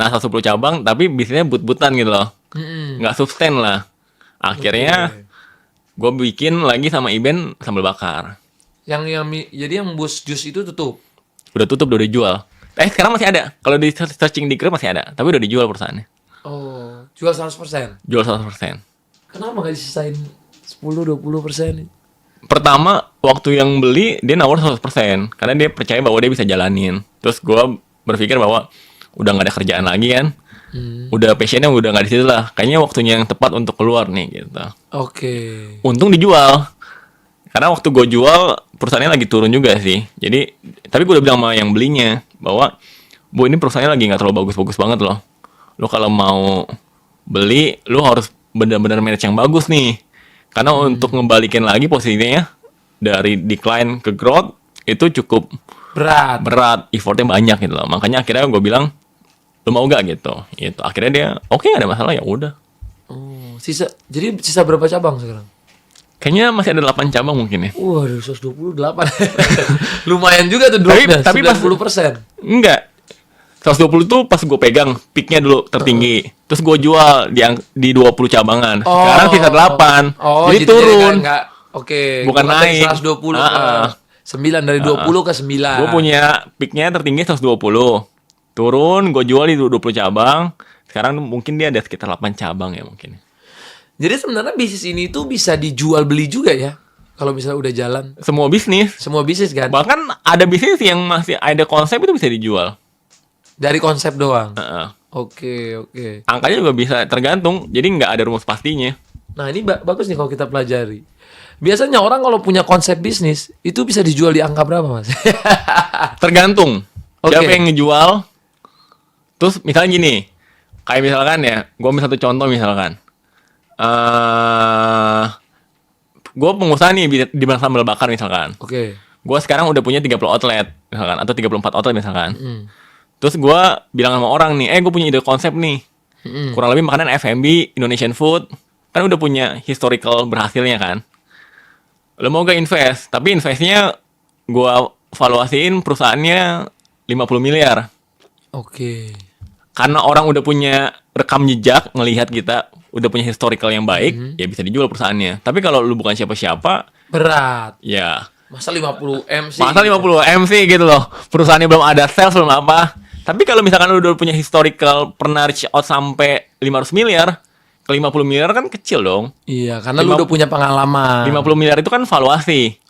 Nah 110 cabang tapi bisnisnya but-butan gitu loh. Nggak sustain lah. Akhirnya gue bikin lagi sama Iben sambal bakar. Jadi yang Bus Jus itu tutup. Udah tutup, udah dijual. Sekarang masih ada. Kalau di searching di Grab masih ada, tapi udah dijual perusahaannya. Oh, jual 100%. Jual 100%. Kenapa nggak disisain 10-20%? Pertama, waktu yang beli dia nawar 100%, karena dia percaya bahwa dia bisa jalanin. Terus gue berpikir bahwa udah nggak ada kerjaan lagi kan, udah passionnya udah nggak di situ lah. Kayaknya waktunya yang tepat untuk keluar nih gitu. Oke. Untung dijual, karena waktu gue jual perusahaannya lagi turun juga sih. Jadi, tapi gue udah bilang sama yang belinya bahwa, Bu ini perusahaannya lagi nggak terlalu bagus-bagus banget loh. Lo kalau mau beli, lo harus benar-benar manage yang bagus nih. Karena untuk ngebalikin lagi posisinya dari decline ke growth itu cukup berat, effortnya banyak gitu loh. Makanya akhirnya gue bilang, lo mau gak gitu. Gitu. Akhirnya dia, oke, gak ada masalah, ya udah. Oh, jadi sisa berapa cabang sekarang? Kayaknya masih ada 8 cabang mungkin ya. Waduh, 128. Lumayan juga tuh dropnya, tapi 90%. Enggak. 120 tuh pas gue pegang, peaknya dulu tertinggi. Terus gue jual di 20 cabangan. Sekarang sisa 8. Jadi turun. Oke. Bukan naik. 120 ke 9, dari 20 ke 9. Gue punya peaknya tertinggi 120. Turun, gue jual di 20 cabang. Sekarang mungkin dia ada sekitar 8 cabang ya mungkin. Jadi sebenarnya bisnis ini tuh bisa dijual beli juga ya? Kalau misalnya udah jalan. Semua bisnis kan. Bahkan ada bisnis yang masih ada konsep itu bisa dijual. Dari konsep doang? Oke. Angkanya juga bisa tergantung. Jadi nggak ada rumus pastinya. Nah ini bagus nih kalau kita pelajari. Biasanya orang kalau punya konsep bisnis, itu bisa dijual di angka berapa, Mas? Tergantung. Siapa yang ngejual. Terus misalnya gini. Kayak misalkan ya, gue ambil satu contoh misalkan. Gue pengusaha nih di sambal bakar misalkan. Oke. Gue sekarang udah punya 30 outlet misalkan, atau 34 outlet misalkan. Terus gue bilang sama orang nih, gue punya ide konsep nih. Kurang lebih makanan F&B, Indonesian food. Kan udah punya historical berhasilnya kan. Lo mau gak invest? Tapi investnya gue valuasiin perusahaannya 50 miliar. Oke. Karena orang udah punya rekam jejak, ngelihat kita udah punya historical yang baik, ya bisa dijual perusahaannya. Tapi kalau lu bukan siapa-siapa, berat. Ya. Masa 50M sih? Masa 50M sih gitu loh. Perusahaannya belum ada sales, belum apa. Tapi kalau misalkan lu udah punya historical pernah reach out sampai 500 miliar, ke 50 miliar kan kecil dong. Iya, karena lu udah punya pengalaman. 50 miliar itu kan valuasi.